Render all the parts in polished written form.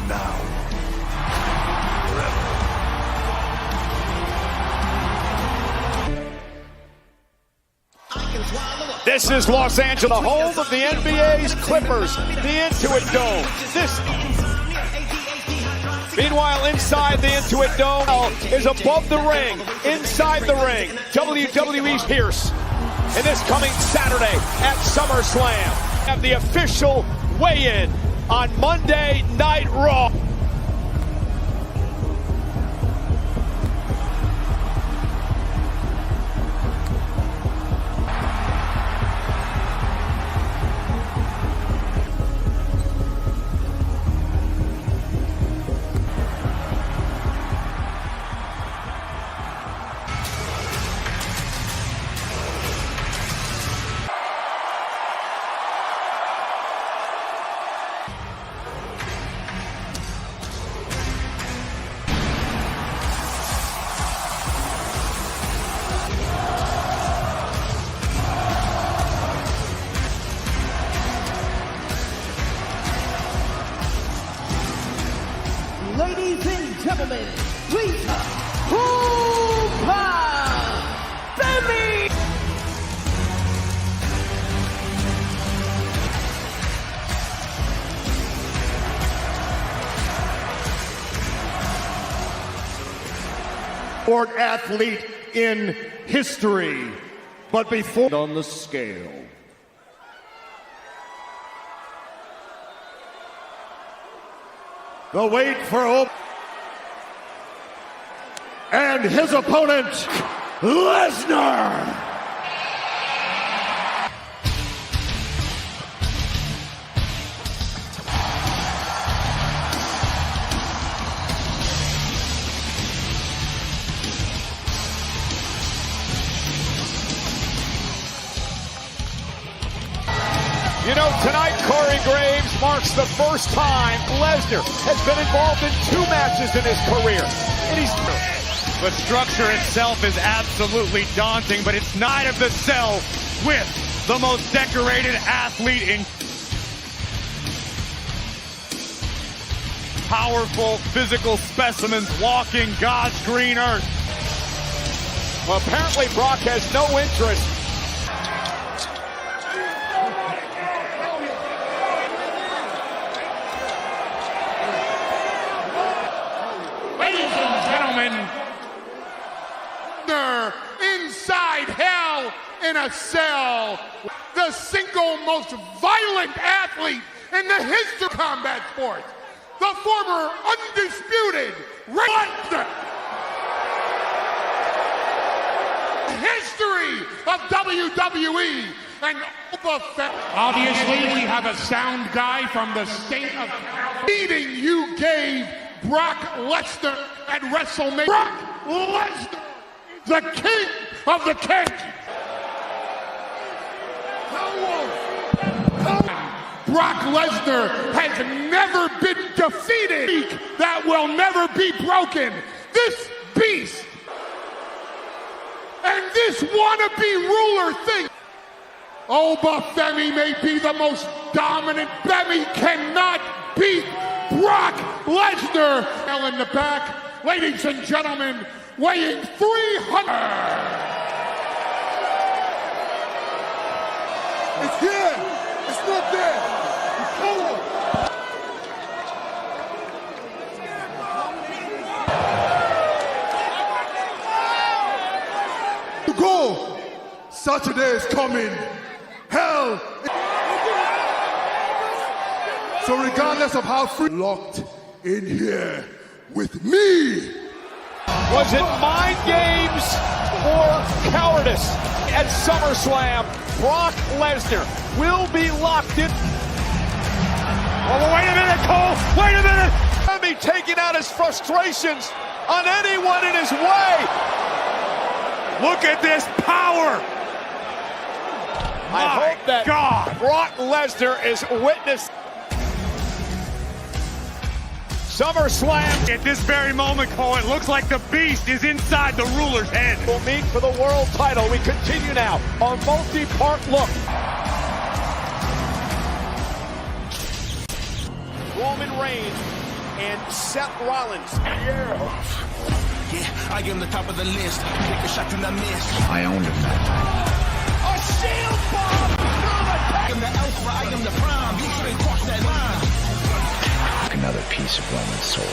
now. Forever. This is Los Angeles, the home of the NBA's Clippers, the Intuit Dome. Meanwhile, inside the Intuit Dome is above the ring, inside the ring, WWE's Pierce. And this coming Saturday at SummerSlam, have the official weigh-in on Monday Night Raw. Ladies and gentlemen, please Full Match, baby! Sport athlete in history, but before on the scale. The wait for Orton and his opponent, Lesnar. You know, tonight, Corey Graves marks the first time Lesnar has been involved in 2 matches in his career. And the structure itself is absolutely daunting, but it's night of the cell with the most decorated athlete in powerful physical specimens walking God's green earth. Well, apparently Brock has no interest. Inside hell in a cell, the single most violent athlete in the history of combat sports, the former undisputed history of WWE and obviously we have a sound guy from the state of beating you gave Brock Lesnar at WrestleMania. Brock Lesnar, the king of the king. Brock Lesnar has never been defeated. That will never be broken. This beast and this wannabe ruler thing. Oh, but Femi may be the most dominant. Femi cannot beat Brock Lesnar. Hell in the back, ladies and gentlemen, weighing 300. It's here. It's not there. It's over. To go. Saturday is coming. Hell. So regardless of how free, locked in here with me. Was it mind games or cowardice? At SummerSlam, Brock Lesnar will be locked in. Oh, wait a minute, Cole! Wait a minute! Femi taking out his frustrations on anyone in his way. Look at this power! I hope that Brock Lesnar is witness. SummerSlam. At this very moment, Cole, it looks like the beast is inside the ruler's head. We'll meet for the world title. We continue now. Our multi-part look. Roman Reigns and Seth Rollins. Yeah, I am the top of the list. Take a shot, do not miss. I owned him that night. A shield bomb. I am the alpha, I am the prime. You shouldn't cross that line. Another piece of Roman's soul.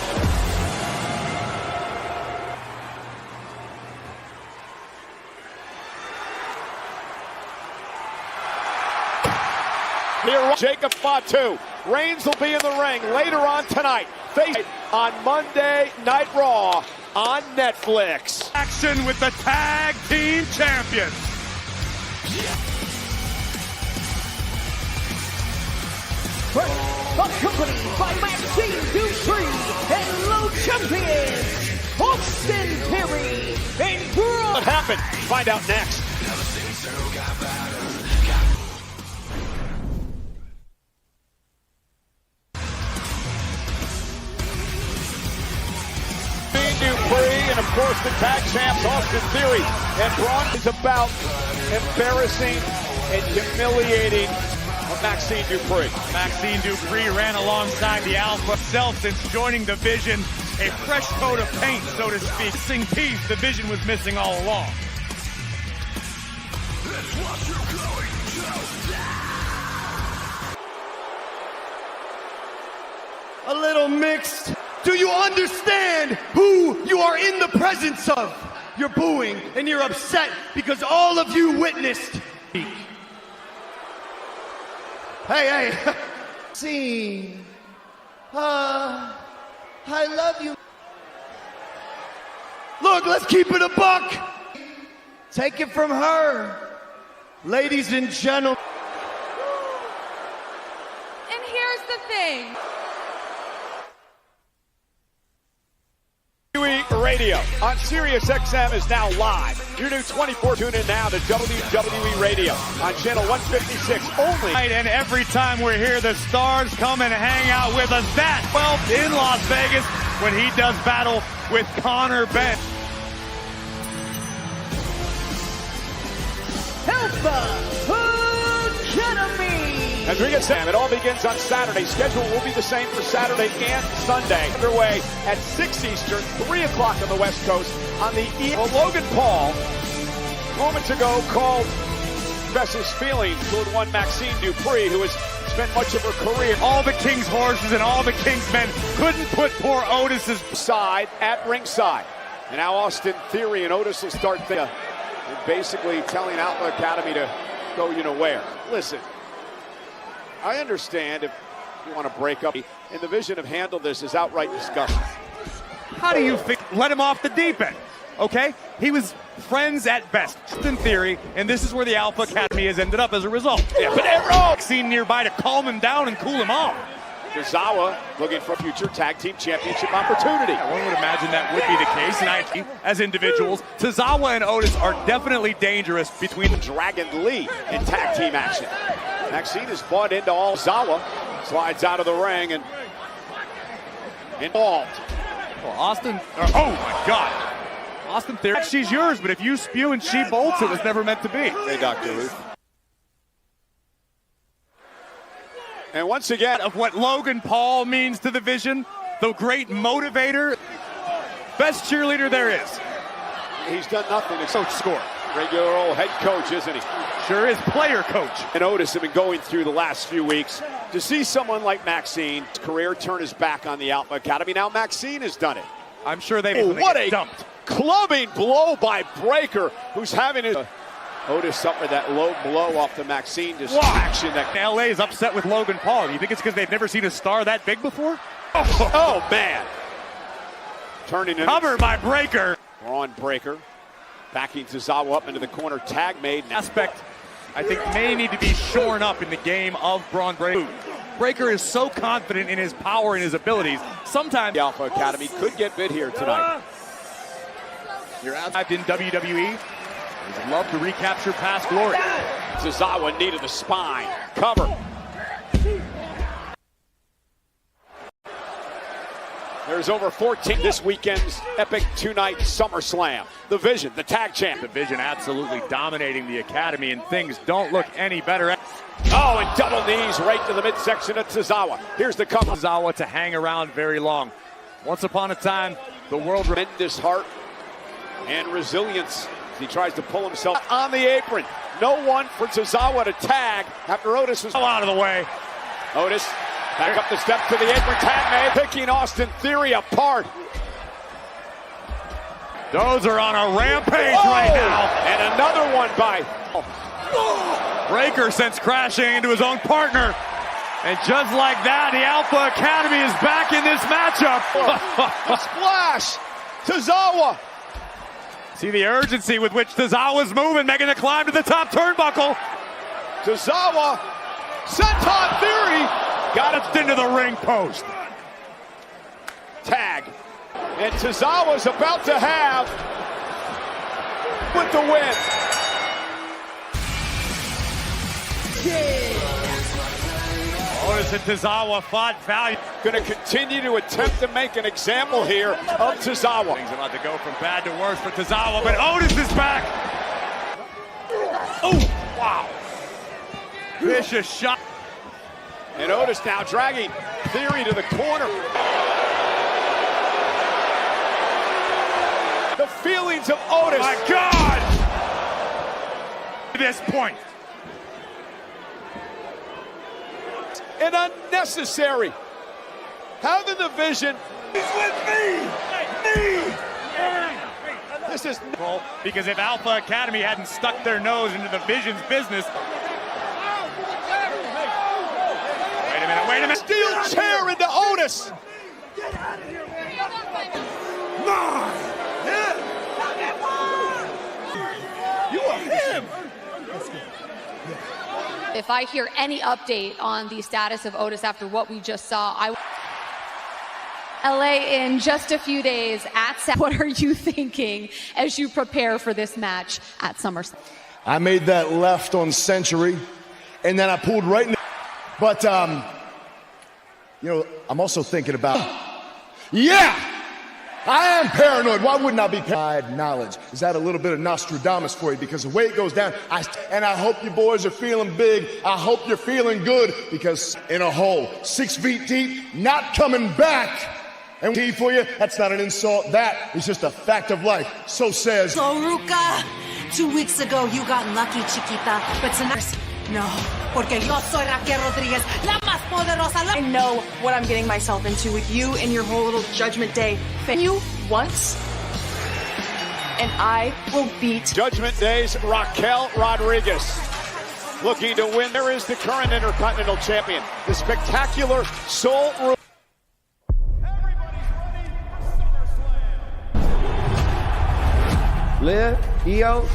Here, Jacob Fatu. Reigns will be in the ring later on tonight. Face on Monday Night Raw on Netflix. Action with the tag team champions. Accompanied by Maxine Dupree and Low Champions, Austin Theory and Braun. What happened? Find out next. Dupree and of course the tag champs Austin Theory and Braun is about embarrassing and humiliating Maxine Dupree. Maxine Dupree ran alongside the Alpha self since joining the Vision. A fresh coat of paint, so to speak. Missing piece the Vision was missing all along. A little mixed. Do you understand who you are in the presence of? You're booing and you're upset because all of you witnessed. Hey. Scene. I love you. Look, let's keep it a buck. Take it from her. Ladies and gentlemen. And here's the thing. WWE Radio on Sirius XM is now live. Your new 24 tune in now to WWE Radio on channel 156 only. And every time we're here, the stars come and hang out with us. That 12th in Las Vegas when he does battle with Connor Bench. Alpha Academy. As we get set, it all begins on Saturday. Schedule will be the same for Saturday and Sunday. Underway at 6 Eastern, 3 o'clock on the West Coast on the Well, Logan Paul, moments ago, called his feelings toward one Maxine Dupree, who has spent much of her career. All the King's horses and all the King's men couldn't put poor Otis's side at ringside. And now Austin Theory and Otis will start basically telling Alpha Academy to go you know where. Listen, I understand if you want to break up, and the Vision have handled this as outright disgusting. How do you let him off the deep end? Okay, he was friends at best. In theory, and this is where the Alpha Academy has ended up as a result. Yeah, but everyone seen nearby to calm him down and cool him off. Tozawa looking for future tag team championship opportunity. Yeah, one would imagine that would be the case. And as individuals, Tozawa and Otis are definitely dangerous between Dragon Lee in tag team action. Maxine is bought into all. Tozawa slides out of the ring and involved. Well, Austin, oh my God. Austin Theory, she's yours, but if you spew and she bolts, it was never meant to be. Hey, Dr. Ruth. And once again, of what Logan Paul means to the Vision, the great motivator, best cheerleader there is. He's done nothing except score. Regular old head coach, isn't he? Sure is, player coach. And Otis have been going through the last few weeks. To see someone like Maxine's career turn his back on the Alpha Academy, now Maxine has done it. I'm sure they what a dumped. Clubbing blow by Breaker, who's having his... Otis suffered that low blow off the Maxine distraction. That LA is upset with Logan Paul. Do you think it's because they've never seen a star that big before? Oh man. Turning in. Cover by Breaker. We're on Breaker. Backing Tozawa up into the corner. Tag made. Aspect, I think, may need to be shorn up in the game of Braun Breaker. Breaker is so confident in his power and his abilities. Sometimes the Alpha Academy could get bid here tonight. You're out in WWE. He'd love to recapture past glory. Tozawa knee to the spine. Cover. There's over 14 this weekend's epic two-night SummerSlam. The Vision, the tag champ. The Vision absolutely dominating the Academy, and things don't look any better. Oh, and double knees right to the midsection of Tozawa. Here's the cover. Tozawa to hang around very long. Once upon a time, the world... Tremendous heart and resilience. He tries to pull himself on the apron. No one for Tozawa to tag after Otis was out of the way. Otis back up the steps to the apron. Tag made, picking Austin Theory apart. Those are on a rampage right now. And another one by... Breaker sends crashing into his own partner. And just like that, the Alpha Academy is back in this matchup. A splash! Tozawa! See the urgency with which Tozawa's moving, making the climb to the top turnbuckle. Tozawa, Senton Theory, got it into the ring post. Tag. And Tozawa's about to have with the win. Otis and Tozawa fought value. Going to continue to attempt to make an example here of Tozawa. Things about to go from bad to worse for Tozawa, but Otis is back. Oh, wow. Vicious shot. And Otis now dragging Theory to the corner. The feelings of Otis. My God! At this point. And unnecessary. Having the vision. He's with me! Me! This is because if Alpha Academy hadn't stuck their nose into the Vision's business. Wait a minute. Steel chair into Otis. Get out of here, man. You are him. If I hear any update on the status of Otis after what we just saw, LA in just a few days at what are you thinking as you prepare for this match at SummerSlam? I made that left on Century, and then I pulled right in. But, you know, I'm also thinking about, I am paranoid. Why wouldn't I be paranoid? Knowledge. Is that a little bit of Nostradamus for you? Because the way it goes down, and I hope you boys are feeling big. I hope you're feeling good, because in a hole, 6 feet deep, not coming back. And for you, that's not an insult. That is just a fact of life. So says. So, Ruka, 2 weeks ago, you got lucky, chiquita. But tonight, no. Porque yo soy Raquel Rodriguez, la más poderosa. I know what I'm getting myself into with you and your whole little Judgment Day. You once, and I will beat Judgment Day's Raquel Rodriguez. Looking to win. There is the current Intercontinental Champion, the spectacular Soul Ruka. Liv, Io,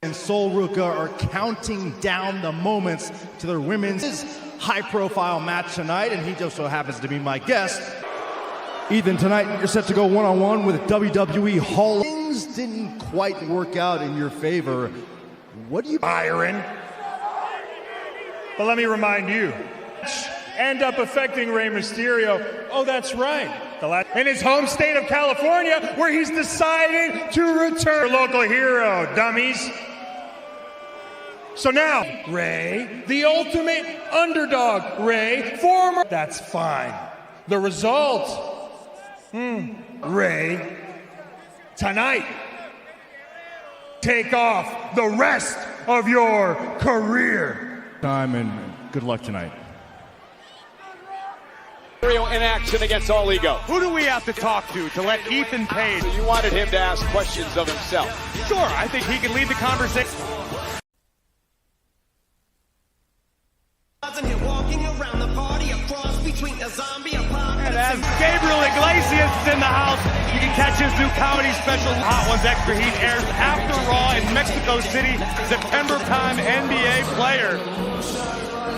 and Soul Ruka are counting down the moments to their women's high-profile match tonight, and he just so happens to be my guest. Ethan, tonight you're set to go one-on-one with WWE Hall. Things didn't quite work out in your favor. What do you... Byron. But let me remind you, end up affecting Rey Mysterio. Oh, that's right. In his home state of California, where he's decided to return. Local hero, dummies. So now, Rey, the ultimate underdog, Rey, former. That's fine. The result, Rey, tonight, take off the rest of your career. Time and good luck tonight. In action against All Ego. Who do we have to talk to let Ethan Page? You wanted him to ask questions of himself. Sure, I think he can lead the conversation. And as Gabriel Iglesias is in the house, you can catch his new comedy special, Hot Ones Extra Heat, airs after Raw in Mexico City, September time NBA player.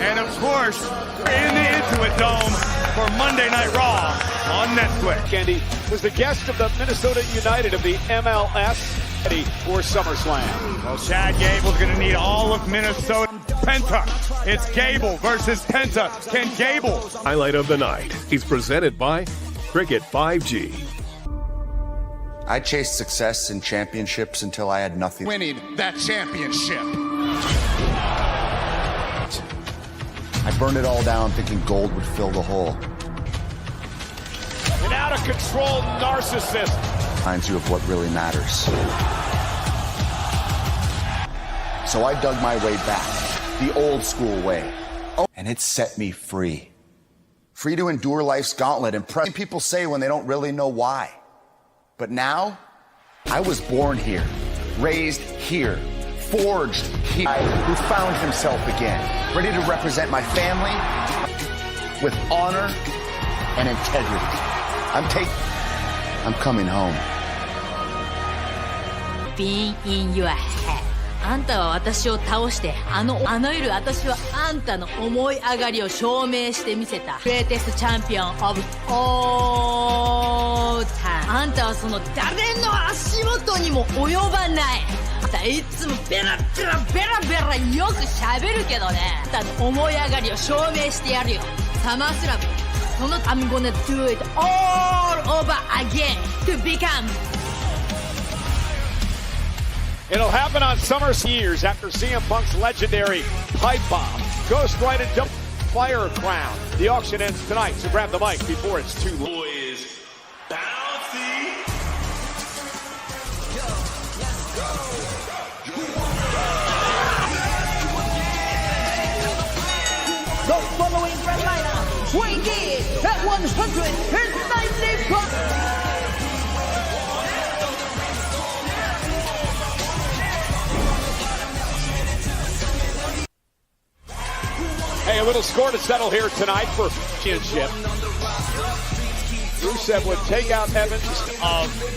And of course, in the Intuit Dome for Monday Night Raw on Netflix. Candy was the guest of the Minnesota United of the MLS for SummerSlam. Well, Chad Gable's going to need all of Minnesota. Penta. It's Gable versus Penta. Can Gable? Highlight of the night. He's presented by Cricket 5G. I chased success in championships until I had nothing. Winning that championship. I burned it all down thinking gold would fill the hole. An out-of-control narcissist. Reminds you of what really matters. So I dug my way back, the old school way. Oh, and it set me free. Free to endure life's gauntlet and people say when they don't really know why. But now, I was born here, raised here, forged here, who found himself again, ready to represent my family with honor and integrity. I'm coming home. Being in your head. あんたは私を倒して、あの夜私はあんたの思い上がりを証明してみせた。Greatest Champion of all time。あんたはその誰の足元にも及ばない。あんたいつもベラベラベラベラよく喋るけどね。あんたの思い上がりを証明してやるよ。サマースラム。そのI'm gonna do it all over again to become. It'll happen on Summer's years after CM Punk's legendary pipe bomb. Ghost right into Fire Crown. The auction ends tonight, so grab the mic before it's too late. Boys, bouncy. The following red lineup, weighing in at 190 pounds. Hey, a little score to settle here tonight for championship. Rusev would take out Evans.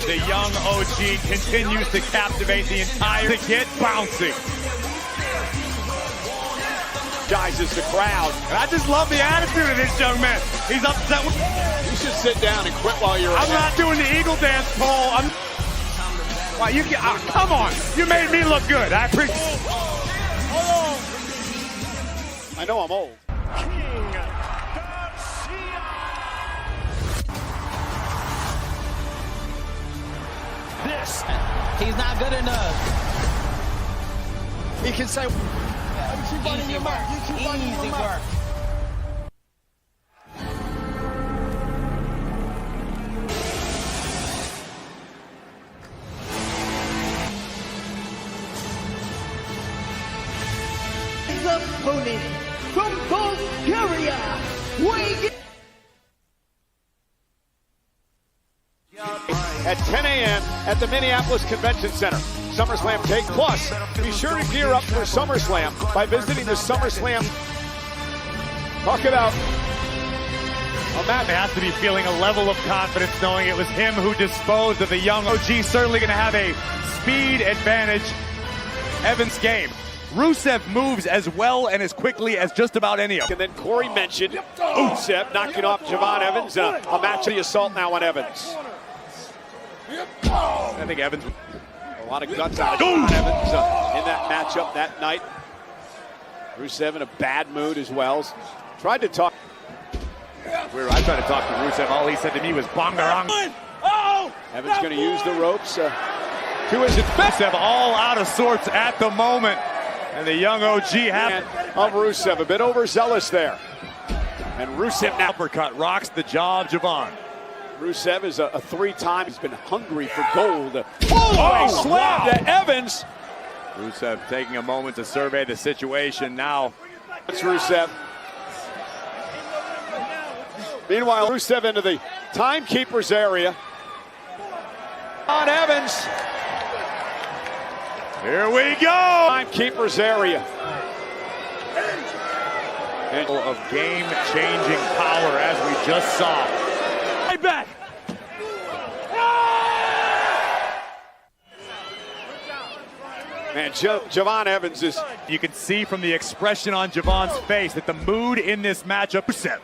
The young OG continues to captivate the entire to get bouncing. Guys, is the crowd. And I just love the attitude of this young man. He's upset with... You should sit down and quit while you're I'm not doing the eagle dance, Paul. Well, you can, come on. You made me look good. I appreciate it. I know I'm old. This, he's not good enough. He can say, Easy work. Easy work. opponent from Bulgaria, weighing at 10 a.m. at the Minneapolis Convention Center. SummerSlam take. Plus, be sure to gear up for SummerSlam by visiting the SummerSlam. Talk about a match. Has to be feeling a level of confidence knowing it was him who disposed of the young OG. Certainly going to have a speed advantage. Evans' game. Rusev moves as well and as quickly as just about any of them. And then Corey mentioned Rusev knocking off Javon Evans. A match of the assault now on Evans. I think Evans... A lot of guts out of Javon Evans in that matchup that night. Rusev in a bad mood as well. Tried to talk. I tried to talk to Rusev. All he said to me was bongarang. Evans going to use the ropes to his advantage. Rusev all out of sorts at the moment. And the young OG of Rusev, a bit overzealous there. And Rusev now uppercut rocks the jaw of Javon. Rusev is a three-time. He's been hungry for gold. Oh, slam to Evans. Rusev taking a moment to survey the situation now. It's Rusev. Meanwhile, Rusev into the timekeeper's area. On Evans. Here we go. Timekeeper's area. And of game-changing power as we just saw. Right back. Man, Javon Evans is... You can see from the expression on Javon's face that the mood in this matchup... Rusev.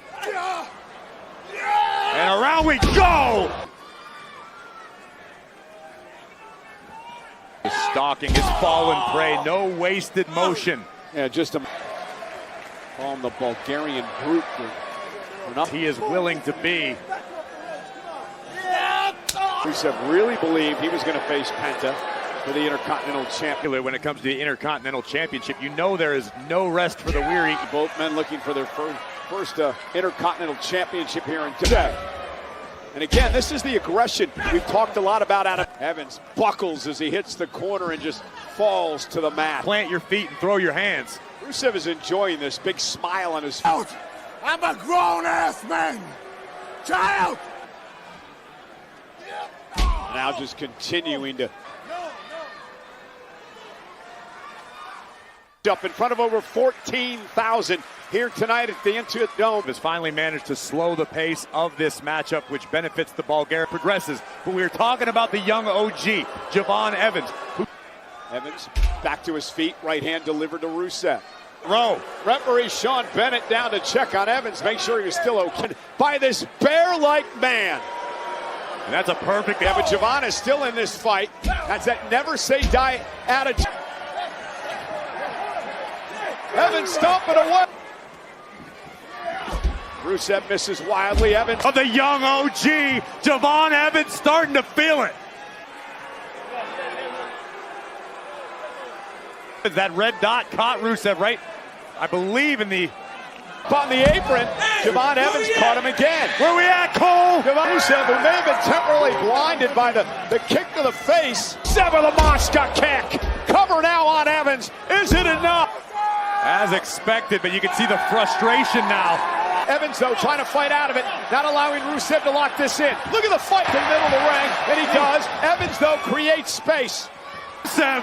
And around we go! Stalking his fallen prey, no wasted motion. Yeah, just call him the Bulgarian brute. He is willing to be. Rusev really believed he was going to face Penta for the Intercontinental Championship. When it comes to the Intercontinental Championship, you know there is no rest for the weary. Both men looking for their first Intercontinental Championship here in today. And again, this is the aggression we've talked a lot about out of Evans. Buckles as he hits the corner and just falls to the mat. Plant your feet and throw your hands. Rusev is enjoying this, big smile on his face. I'm a grown-ass man. Child! Now just continuing to up in front of over 14,000 here tonight at the Intuit Dome. Has finally managed to slow the pace of this matchup, which benefits the Bulgarian progresses. But we were talking about the young OG, Javon Evans. Evans back to his feet, right hand delivered to Rusev. RAW. Referee Sean Bennett down to check on Evans, make sure he's still okay. By this bear-like man. And that's a perfect. Yeah, but Javon is still in this fight. That's that never say die attitude. Evans stomping away. Rusev misses wildly. Evans. Of the young OG, Javon Evans starting to feel it. That red dot caught Rusev right, I believe, in the... On the apron, Javon Evans caught him again. Where we at, Cole? Rusev, who may have been temporarily blinded by the kick to the face. Sever the Mosca kick. Cover now on Evans. Is it enough? As expected, but you can see the frustration now. Evans, though, trying to fight out of it, not allowing Rusev to lock this in. Look at the fight in the middle of the ring, and he does. Evans, though, creates space. Rusev.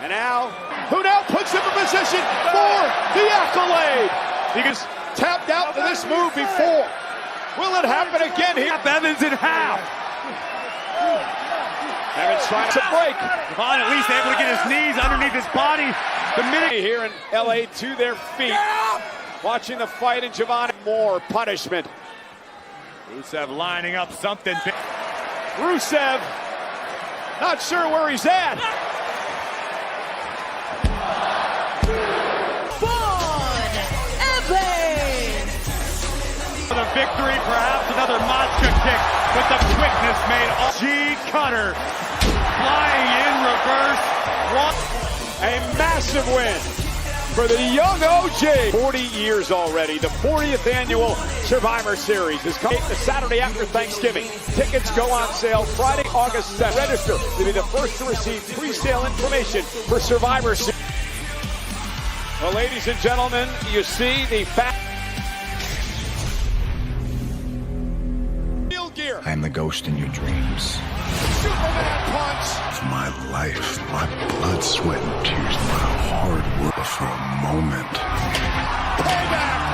And now, who now puts him in position for the accolade? He gets tapped out to this move before. Will it happen again here? Evans in half. Evans trying to break. Javon at least able to get his knees underneath his body. The minute here in LA to their feet. Watching the fight, and Javon more punishment. Rusev lining up something big. Rusev not sure where he's at. For the victory, perhaps another Mosca kick, but the quickness made G-Cutter flying in reverse. A massive win for the young OG. 40 years already. The 40th annual Survivor Series is coming the Saturday after Thanksgiving. Tickets go on sale Friday, August 7th. Register to be the first to receive pre-sale information for Survivor Series. Well, ladies and gentlemen, you see the fact. Gear. I am the ghost in your dreams. Superman punch. Of my life, my blood, sweat, and tears, my hard work for a moment. Payback.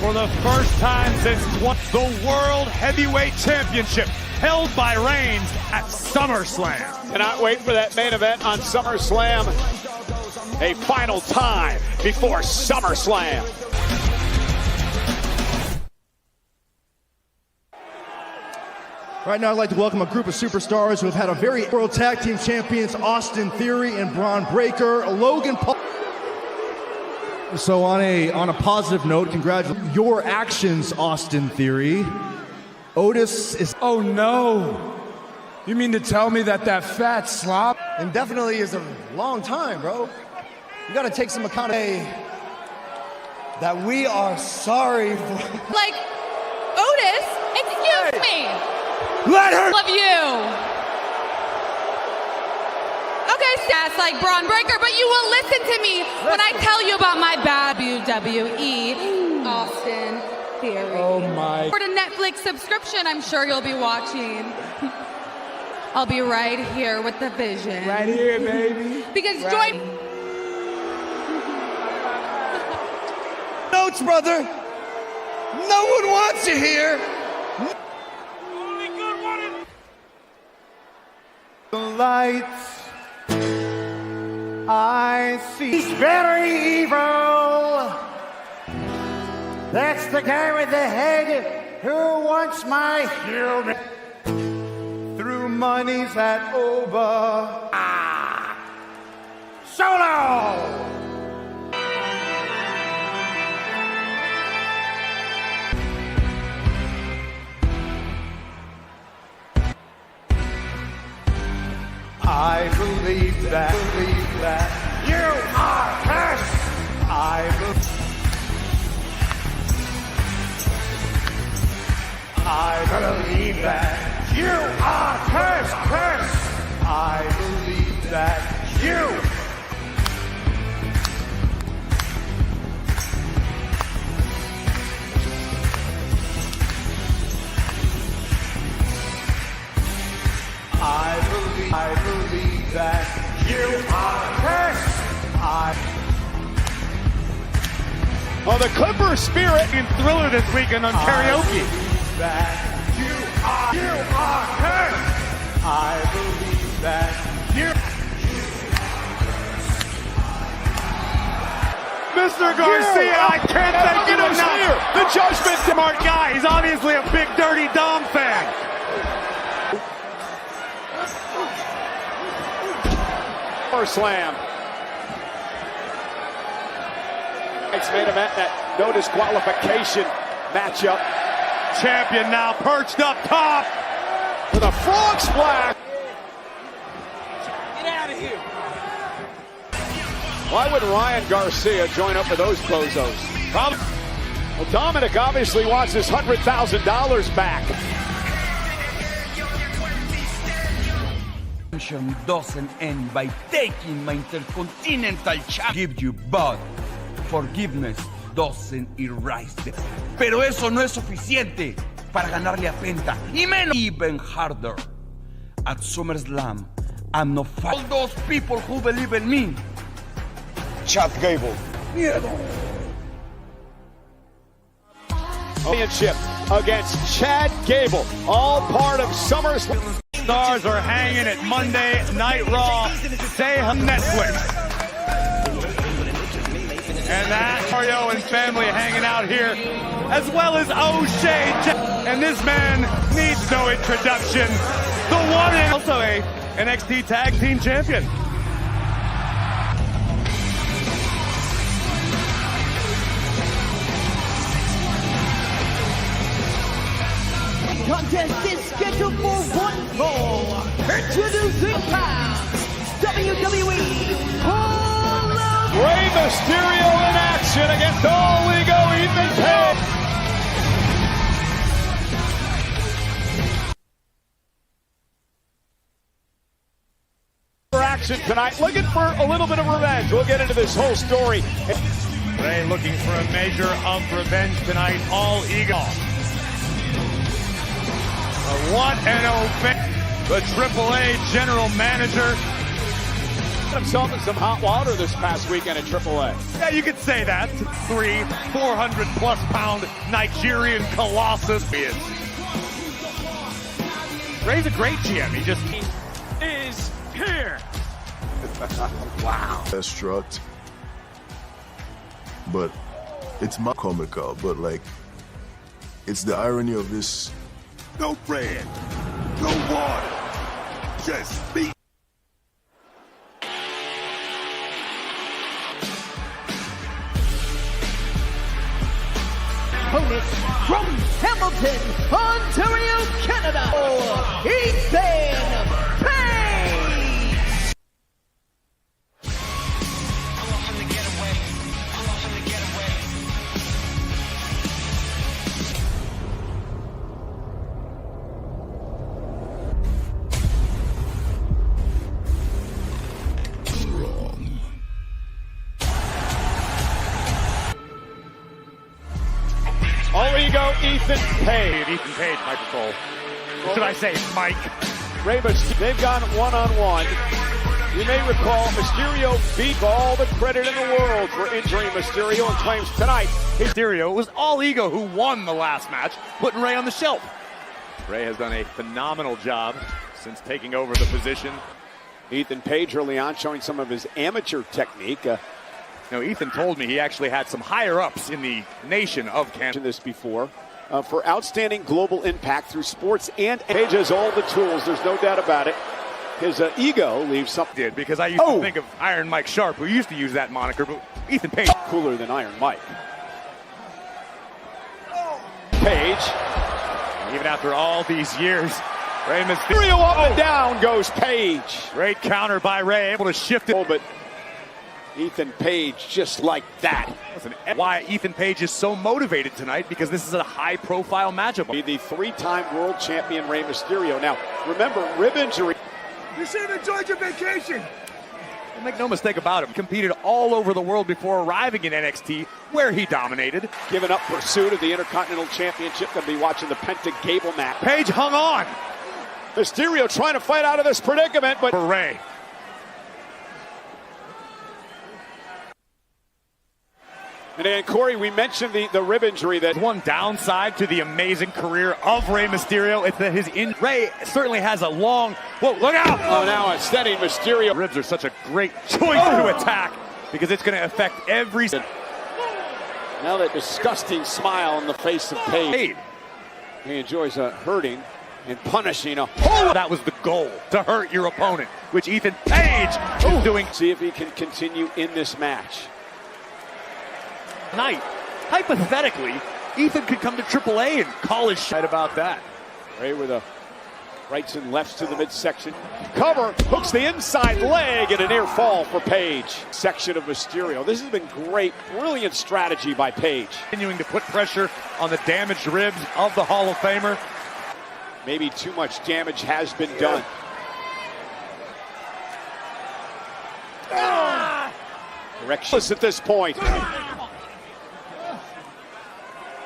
For the first time since the World Heavyweight Championship held by Reigns at SummerSlam. Cannot wait for that main event on SummerSlam. A final time before SummerSlam. Right now, I'd like to welcome a group of superstars who have had a very World Tag Team Champions, Austin Theory and Braun Breaker, Logan Paul. So on a positive note, congratulations. Your actions, Austin Theory. Otis is... Oh no! You mean to tell me that fat slop? Indefinitely is a long time, bro. You gotta take some account of that we are sorry for. Like, Otis, excuse me. Let her. Love you. Okay, stats like Braun Breaker, but you will listen to me when I tell you about my bad WWE Austin Theory. Oh my. For the Netflix subscription, I'm sure you'll be watching. I'll be right here with the vision. Right here, baby. Because right. Joy. Notes, brother. No one wants you here. The lights I see. He's very evil. That's the guy with the head who wants my human. Through money's at over. Solo. that. Believe that. You are cursed. I believe that. You are cursed. I believe that. You. I believe that you are cursed. Oh, the Clipper spirit in Thriller this weekend on karaoke. That you are cursed. I believe that you. Mr. Garcia, I can't thank you enough. The judgment. Smart guy. He's obviously a big Dirty Dom fan. Slam. It's main event, that no disqualification matchup. Champion now perched up top with a frog splash. Get out of here. Why would Ryan Garcia join up with those bozos? Well, Dominic obviously wants his $100,000 back. Doesn't end by taking my Intercontinental Championship, but forgiveness doesn't erase it. Pero eso no es suficiente para ganarle a Penta, y menos even harder. At SummerSlam, I'm not fighting all those people who believe in me. Chad Gable. Miedo. Championship against Chad Gable, all part of SummerSlam. Stars are hanging at Monday Night Raw. Say Netflix. And that Mario and family hanging out here, as well as O'Shea. And this man needs no introduction. The one and also a NXT Tag Team Champion. Contest is scheduled for one fall. Introducing past WWE Full Match. Rey Mysterio in action against All Ego Ethan Page. For action tonight, looking for a little bit of revenge. We'll get into this whole story. Rey looking for a measure of revenge tonight. All Ego. What an offense. The AAA general manager. Himself in some hot water this past weekend at AAA. Yeah, you could say that. 400+ pound Nigerian colossus. He is. Rey's a great GM. He just is here. Wow. Destruct. But it's my comical, but like, it's the irony of this. No bread, no water, just meat. Opponent from Hamilton, Ontario, Canada, Ethan Page. All Ego Ethan Page. Ethan Page, Michael Cole. What should I say, Mike? Rey Mysterio, they've gone one-on-one. You may recall Mysterio beat all the credit in the world for injuring Mysterio and claims tonight. Mysterio, it was All Ego who won the last match, putting Rey on the shelf. Rey has done a phenomenal job since taking over the position. Ethan Page early on showing some of his amateur technique. Now, Ethan told me he actually had some higher-ups in the nation of Canada. This before. For outstanding global impact through sports, and Page has all the tools, there's no doubt about it. His ego leaves something. Because I used to think of Iron Mike Sharp, who used to use that moniker, but Ethan Page. Cooler than Iron Mike. Page. Even after all these years, Rey Mysterio up and down goes Page. Great counter by Rey, able to shift it. Oh, but Ethan Page just like that. Listen, why Ethan Page is so motivated tonight, because this is a high-profile matchup. Be the three-time world champion Rey Mysterio. Now, remember, rib injury. You should have enjoyed your vacation. Make no mistake about him, competed all over the world before arriving in NXT, where he dominated. Giving up pursuit of the Intercontinental Championship. Going to be watching the Penta Gable match. Page hung on. Mysterio trying to fight out of this predicament, but for Rey. And then, Corey, we mentioned the rib injury. That one downside to the amazing career of Rey Mysterio is that his Rey certainly has a long. Whoa, look out! Oh, now it's steady Mysterio. Ribs are such a great choice to attack because it's going to affect every. Now that disgusting smile on the face of Page. He enjoys hurting and punishing a whole. That was the goal, to hurt your opponent, which Ethan Page is doing. See if he can continue in this match. Tonight, hypothetically, Ethan could come to AAA and call his shit about that. Rey with a rights and lefts to the midsection. Cover, hooks the inside leg, and a near fall for Page. Section of Mysterio. This has been great, brilliant strategy by Page. Continuing to put pressure on the damaged ribs of the Hall of Famer. Maybe too much damage has been done. Directionless at this point.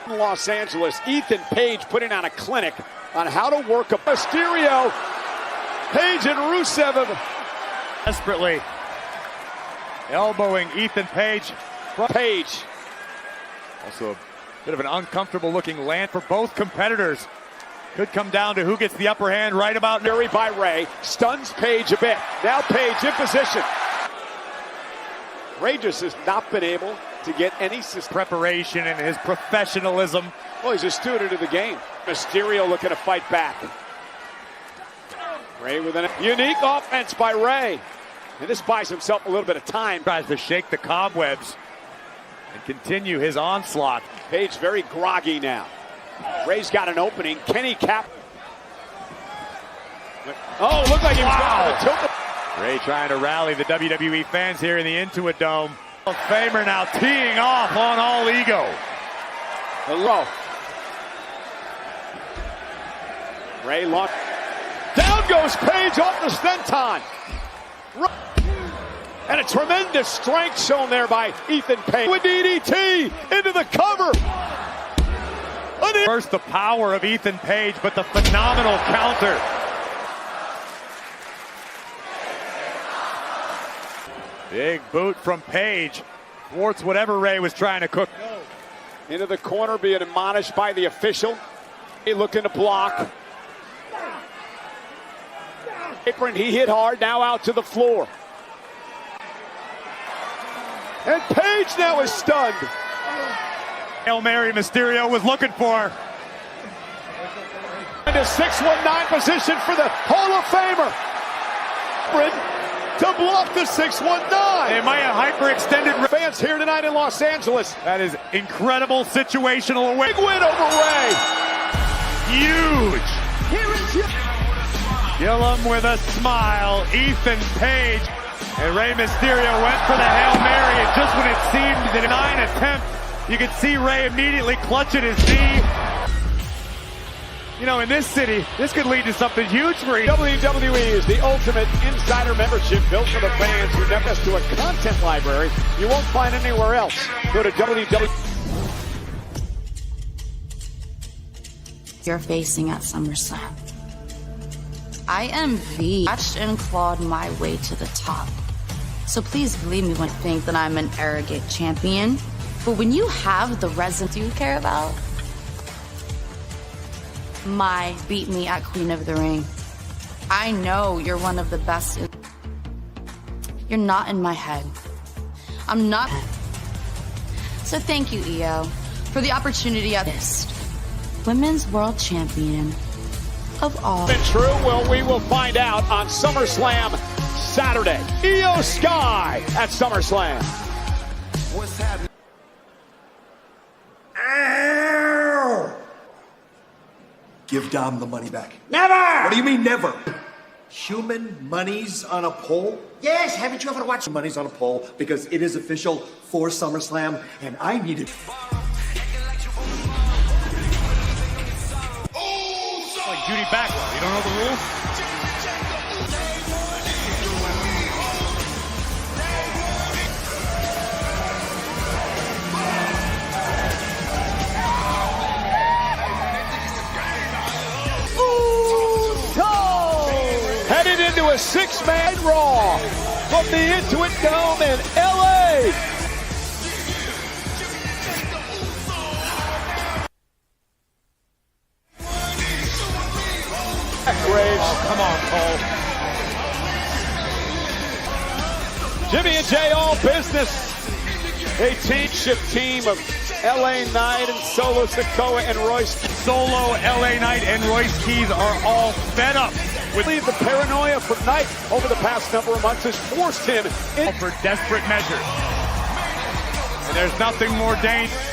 Los Angeles, Ethan Page putting on a clinic on how to work a Mysterio. Page and Rusev desperately elbowing Ethan Page. Page. Also a bit of an uncomfortable looking land for both competitors. Could come down to who gets the upper hand right about now. By Rey, stuns Page a bit. Now Page in position. Rey just has not been able to get any preparation and his professionalism. Well, he's a student of the game. Mysterio looking to fight back. Rey with a unique offense by Rey. And this buys himself a little bit of time. Tries to shake the cobwebs and continue his onslaught. Page very groggy now. Rey's got an opening. Can he cap? Oh, looked like he was going to tilt. Rey trying to rally the WWE fans here in the Intuit Dome. Famer now teeing off on all ego. Hello. Rey lost. Down goes Page off the senton. And a tremendous strength shown there by Ethan Page. With DDT into the cover. First the power of Ethan Page, but the phenomenal counter. Big boot from Page. Thwarts whatever Rey was trying to cook. Into the corner, being admonished by the official. He looking to block. Apron, he hit hard, now out to the floor. And Page now is stunned. Hail Mary Mysterio was looking for. And a 619 position for the Hall of Famer. To block the 619. They might have hyperextended. Fans here tonight in Los Angeles. That is incredible situational awareness. Big win over Rey. Huge. Gillum with a smile. Ethan Page. And Rey Mysterio went for the Hail Mary. And just when it seemed that 9 attempt, you could see Rey immediately clutch at his knee. You know, in this city, this could lead to something huge for you. WWE is the ultimate insider membership built for the fans who never us to a content library you won't find anywhere else. Go to WWE. You're facing at SummerSlam. I am scratched and clawed my way to the top. So please believe me when I think that I'm an arrogant champion. But when you have the residue you care about, my beat me at Queen of the Ring. I know you're one of the best. You're not in my head. I'm not. So thank you, EO, for the opportunity of this Women's World Champion of all. Been true? Well, we will find out on SummerSlam Saturday. EO Sky at SummerSlam. What's happening? Give Dom the money back. Never! What do you mean never? Human monies on a pole? Yes, haven't you ever watched Money's on a Pole? Because it is official for SummerSlam, and I need it. Like Judy Backwell, you don't know the rules? Headed into a six-man Raw from the Intuit Dome in LA. Oh, come on, Cole. Jimmy and Jay, all business. A team of LA Knight and Solo Sikoa and Royce. Solo, LA Knight, and Royce Keys are all fed up with The paranoia for Knight over the past number of months has forced him for desperate measures. And there's nothing more dangerous.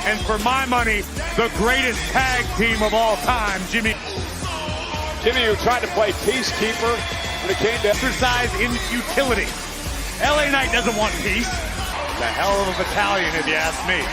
And for my money, the greatest tag team of all time, Jimmy, who tried to play peacekeeper when it came to exercise in futility. LA Knight doesn't want peace. It's a hell of a battalion, if you ask me.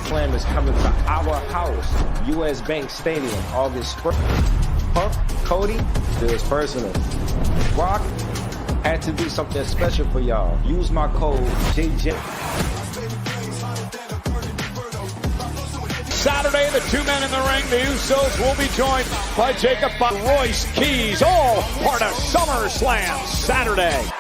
Slam is coming to our house, US Bank Stadium, August 1st. Punk, Cody, feels personal. Rock had to do something special for y'all. Use my code JJ. Saturday, the two men in the ring, the Usos, will be joined by Jacob Royce Keys, all part of SummerSlam Saturday.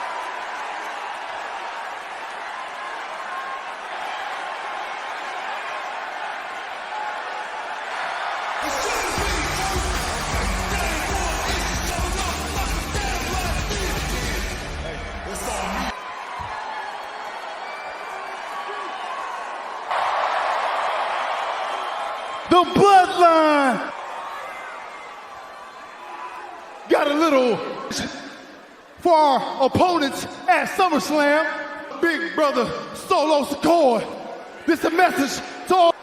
The Bloodline got a little for our opponents at SummerSlam. Big brother Solo Sikoa. This is a message to all.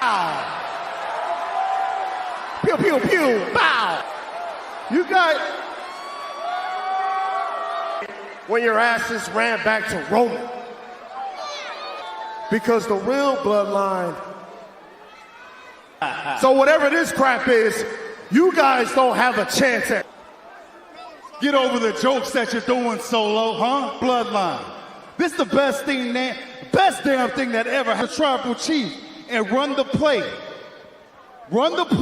Bow. Pew, pew, pew. Bow. You got when your asses ran back to Roman. Because the real Bloodline. So whatever this crap is, you guys don't have a chance at. Get over the jokes that you're doing, Solo, huh? Bloodline. This is the best thing, best damn thing that ever had a tribal chief and run the play. Run the play.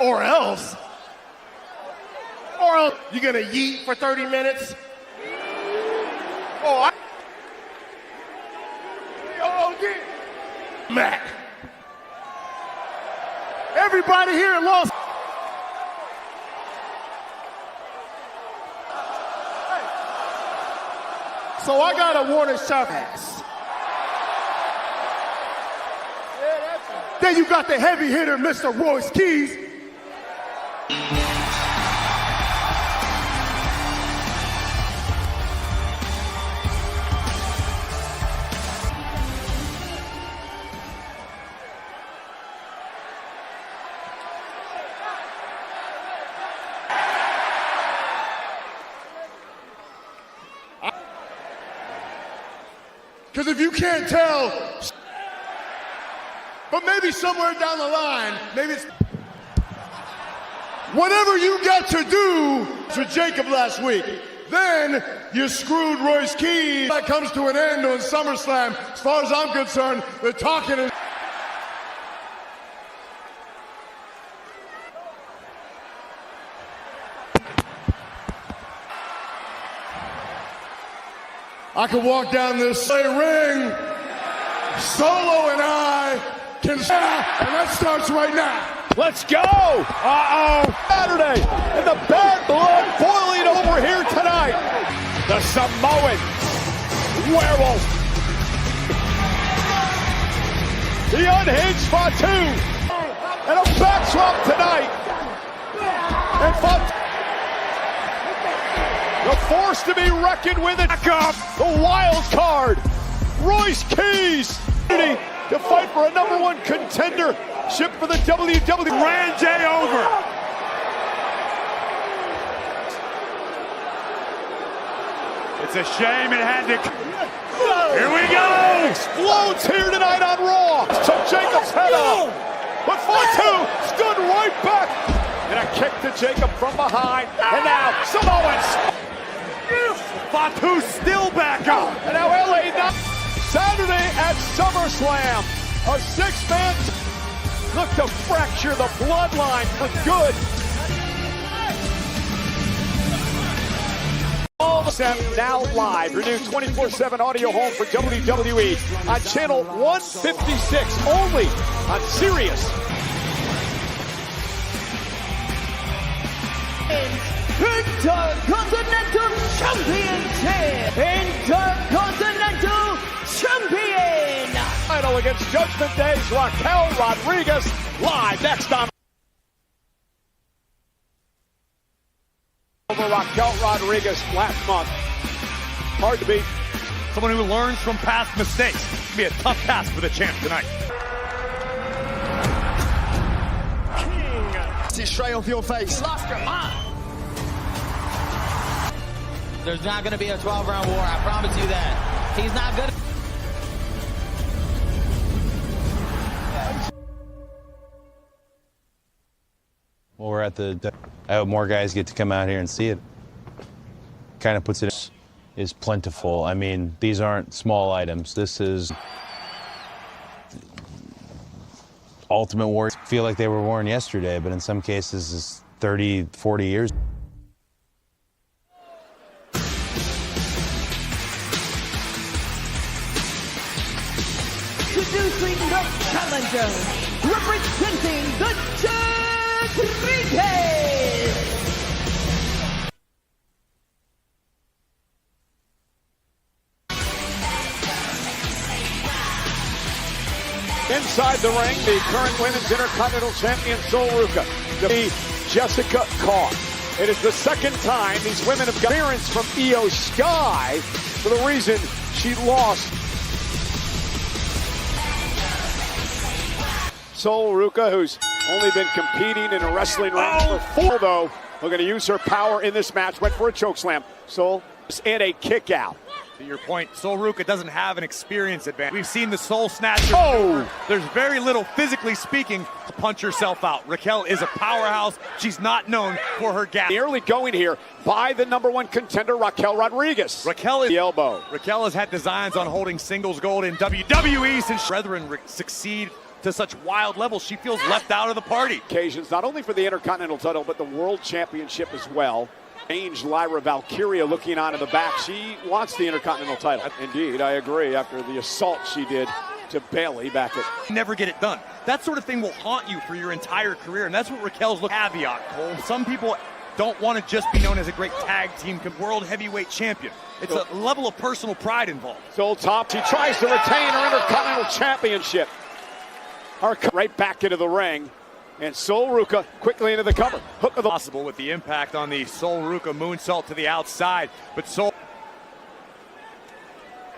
Or else you're gonna yeet for 30 minutes? Oh, Matt. Everybody here in Los So I got a warning shot pass. Then you got the heavy hitter, Mr. Royce Keys. Because if you can't tell, but maybe somewhere down the line, maybe it's whatever you got to do to Jacob last week, then you screwed Royce Keys. That comes to an end on SummerSlam. As far as I'm concerned, the talking is. I can walk down this ring, Solo and I can, and that starts right now. Let's go! Saturday, and the bad blood boiling over here tonight. The Samoan werewolf. The unhinged Fatu. And a backdrop tonight. And Fatu. The force to be reckoned with. The wild card. Royce Keys. To fight for a #1 contendership for the WWE. Ran Jay over. It's a shame it had to. Here we go. Explodes here tonight on Raw. Took Jacob's head off. But Fatu stood right back. And a kick to Jacob from behind. And now Samoans. Fatu's still back up. And now LA now. Saturday at SummerSlam. A 6-man look to fracture the bloodline for good. All of them now live. Your new 24/7 audio home for WWE on channel 156 only on Sirius. Intercontinental Championship! Intercontinental Champion! Title against Judgment Day's Raquel Rodriguez. Live next on over Raquel Rodriguez last month. Hard to beat. Someone who learns from past mistakes. It's gonna be a tough task for the champ tonight. See straight off your face. Lost your mind. There's not going to be a 12-round war. I promise you that. He's not good. Well, we're at the. I hope more guys get to come out here and see it. Kind of puts it is plentiful. I mean, these aren't small items. This is Ultimate Warrior. Feel like they were worn yesterday, but in some cases, it's 30, 40 years. Introducing the challenger, representing the Rodriguez. Inside the ring, the current Women's Intercontinental Champion Sol Ruca defeats Jessica Carr. It is the second time these women have got clearance from Io Sky for the reason she lost. Sol Ruca, who's only been competing in a wrestling ring for 4, though, we're going to use her power in this match. Went for a chokeslam. Sol and a kick out. To your point, Sol Ruca doesn't have an experience advantage. We've seen the Soul Snatcher. There's very little, physically speaking, to punch herself out. Raquel is a powerhouse. She's not known for her gap. The early going here by the #1 contender, Raquel Rodriguez. Raquel is the elbow. Raquel has had designs on holding singles gold in WWE since brethren succeed to such wild levels. She feels left out of the party. Occasions, not only for the Intercontinental title, but the World Championship as well. Lyra Valkyria looking on in the back. She wants the Intercontinental title. Indeed, I agree, after the assault she did to Bayley back at... Never get it done. That sort of thing will haunt you for your entire career, and that's what Raquel's caveat, Cole. Some people don't want to just be known as a great tag team world heavyweight champion. It's a level of personal pride involved. Still top. She tries to retain her Intercontinental Championship. Right back into the ring. And Sol Ruca quickly into the cover. Hook of the possible with the impact on the Sol Ruca moonsault to the outside. But Sol.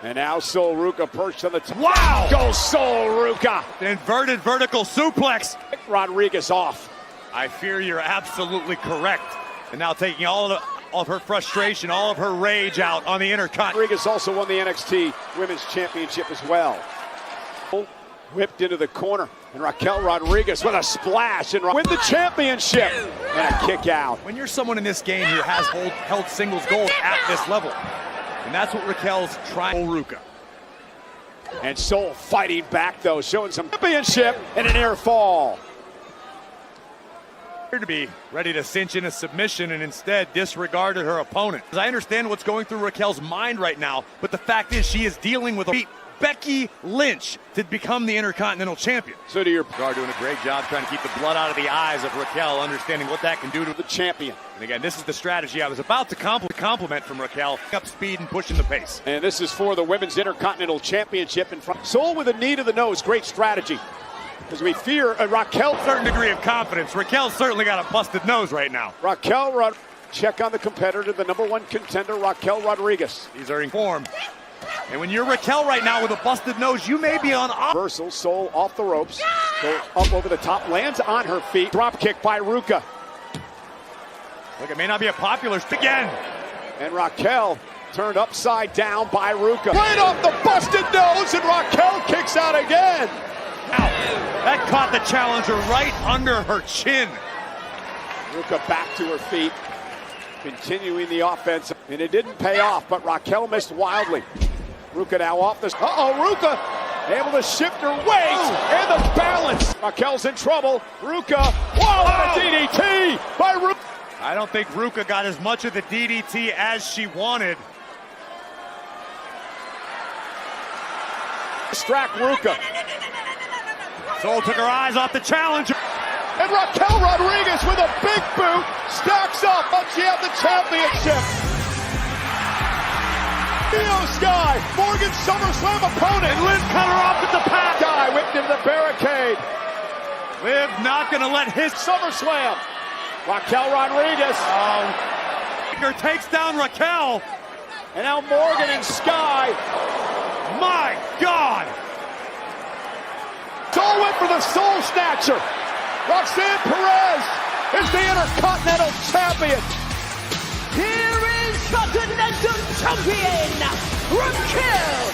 And now Sol Ruca perched on the top. Wow! Goes Sol Ruca. An inverted vertical suplex. Rodriguez off. I fear you're absolutely correct. And now taking all of her frustration, all of her rage out on the Intercontinental. Rodriguez also won the NXT Women's Championship as well. Whipped into the corner, and Raquel Rodriguez with a splash and win the championship. And a kick out. When you're someone in this game who has held singles gold at this level, and that's what Raquel's trying. Ruca. And Sol fighting back though, showing some championship and an air fall. To be ready to cinch in a submission and instead disregarded her opponent. I understand what's going through Raquel's mind right now, but the fact is she is dealing with a Becky Lynch to become the Intercontinental Champion. So do your guard doing a great job trying to keep the blood out of the eyes of Raquel, understanding what that can do to the champion. And again, this is the strategy I was about to compliment from Raquel. Up speed and pushing the pace. And this is for the Women's Intercontinental Championship in front. Soul with a knee to the nose. Great strategy. Because we fear Raquel. Certain degree of confidence. Raquel's certainly got a busted nose right now. Raquel, check on the competitor, the #1 contender, Raquel Rodriguez. These are in form. And when you're Raquel right now with a busted nose, you may be on reversal. Soul off the ropes. Go up over the top, lands on her feet. Drop kick by Ruka. Look, it may not be a popular again. And Raquel turned upside down by Ruka. Right off the busted nose, and Raquel kicks out again. Ow. That caught the challenger right under her chin. Ruka back to her feet, continuing the offense, and it didn't pay off, but Raquel missed wildly. Ruka now off this. Ruka able to shift her weight and the balance. Raquel's in trouble. Ruka, what a DDT by Ruka. I don't think Ruka got as much of the DDT as she wanted. Distract Ruka. Soul took her eyes off the challenger. And Raquel Rodriguez with a big boot stacks up, but she had the championship. Io Sky, Morgan SummerSlam opponent. And Liv cut her off at the pack. Sky whipped into the barricade. Liv not going to let his SummerSlam. Raquel Rodriguez. Takes down Raquel. And now Morgan and Sky. My God. Soul went for the Soul Snatcher. Roxanne Perez is the Intercontinental Champion. Here is Continental Champion, Raquel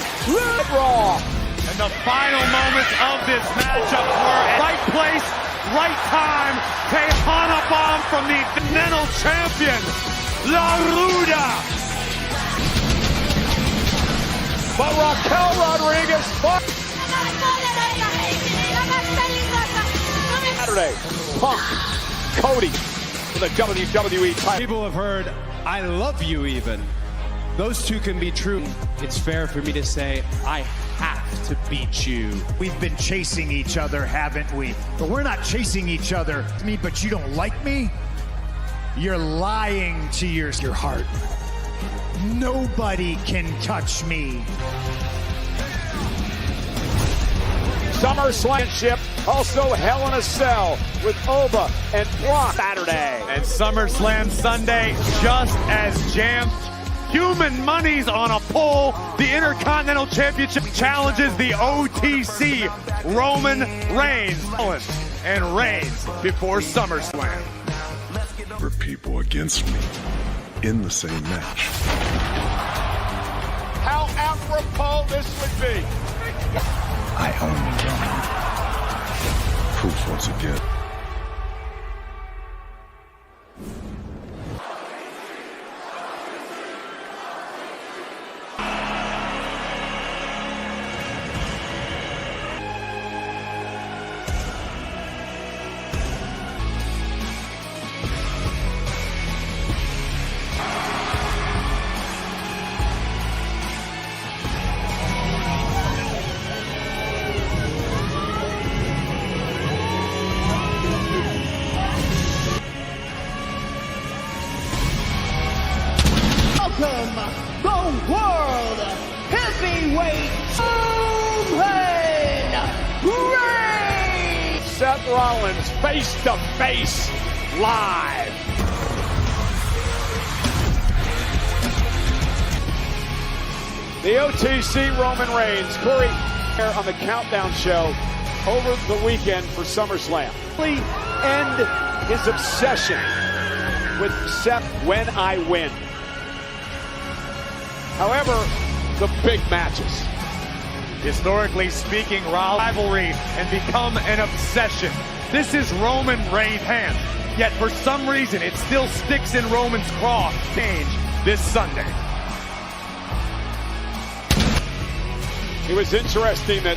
Raw. And the final moments of this matchup were at right place, right time. Tejana bomb from the Continental Champion, La Ruda. But Raquel Rodriguez Saturday, Punk, Cody for the WWE title. People have heard, I love you even. Those two can be true. It's fair for me to say, I have to beat you. We've been chasing each other, haven't we? But we're not chasing each other. But you don't like me? You're lying to your heart. Nobody can touch me. SummerSlam, also Hell in a Cell with Ova and Brock Saturday. And SummerSlam Sunday just as jammed. Human money's on a pole. The Intercontinental Championship challenges the OTC Roman Reigns. Owens and Reigns before SummerSlam. For people against me in the same match. How apropos this would be. I own you, Roman. Proof once again. Welcome, the World Heavyweight Roman Reigns! Seth Rollins face to face live. The OTC Roman Reigns, Corey on the Countdown Show over the weekend for SummerSlam. End his obsession with Seth when I win. However, the big matches. Historically speaking, rivalry and become an obsession. This is Roman Reigns' hand. Yet for some reason, it still sticks in Roman's craw. Change this Sunday. It was interesting that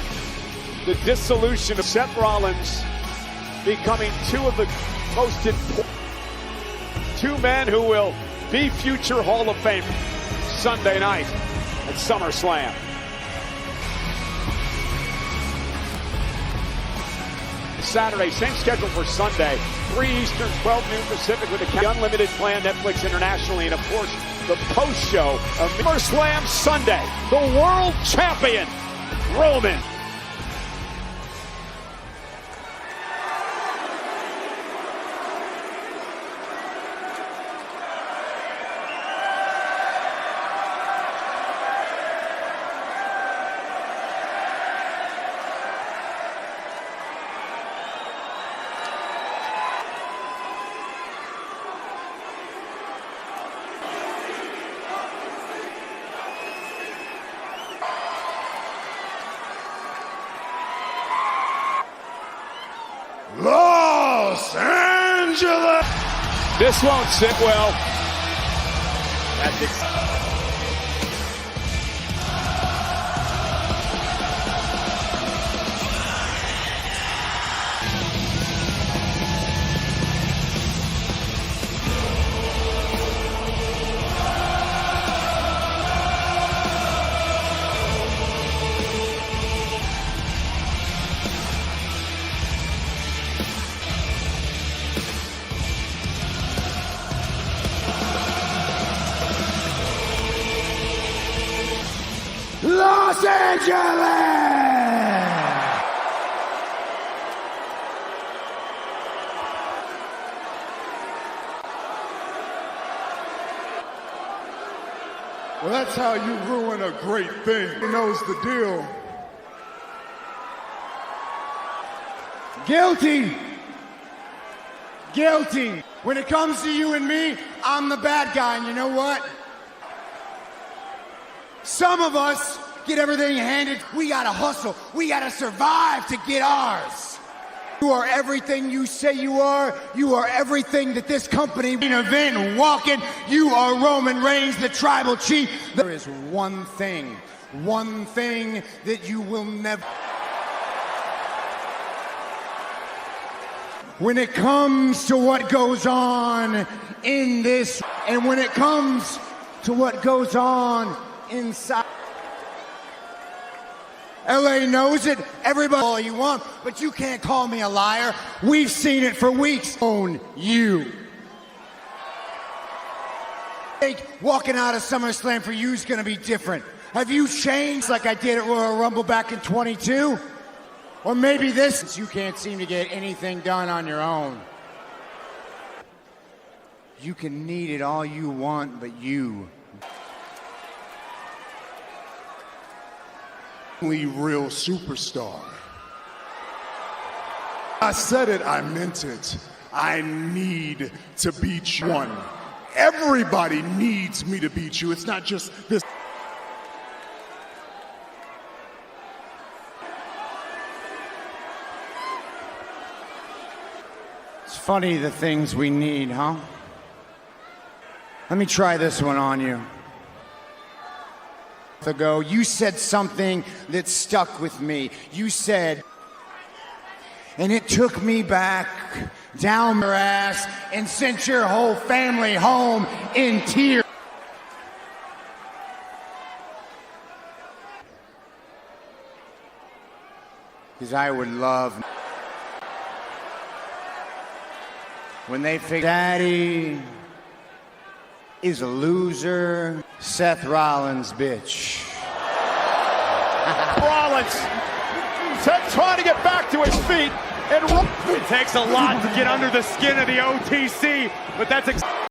the dissolution of Seth Rollins becoming two of the most important, two men who will be future Hall of Famers Sunday night at SummerSlam. Saturday. Same schedule for Sunday. 3 Eastern, 12 noon Pacific with the unlimited plan, Netflix internationally, and of course the post-show of SummerSlam Sunday. The world champion, Roman. Los Angeles. This won't sit well. That's exciting. Los Angeles! Well, that's how you ruin a great thing. He knows the deal. Guilty. Guilty. When it comes to you and me, I'm the bad guy, and you know what? Some of us get everything handed. We gotta hustle. We gotta survive to get ours. You are everything you say you are. You are everything that this company main event walking. You are Roman Reigns, the tribal chief. There is one thing that you will never. When it comes to what goes on in this, and when it comes to what goes on inside. LA knows it. Everybody, all you want, but you can't call me a liar. We've seen it for weeks. Own you. Walking out of SummerSlam for you is going to be different. Have you changed like I did at Royal Rumble back in 22? Or maybe this, you can't seem to get anything done on your own. You can need it all you want, but you. Only real superstar. I said it, I meant it. I need to beat you. One. Everybody needs me to beat you. It's not just this. It's funny the things we need, huh? Let me try this one on you. Ago, you said something that stuck with me. You said, and it took me back down your ass and sent your whole family home in tears. Because I would love when they figure Daddy is a loser. Seth Rollins, bitch. Rollins, Seth trying to get back to his feet, and it takes a lot to get under the skin of the OTC, but that's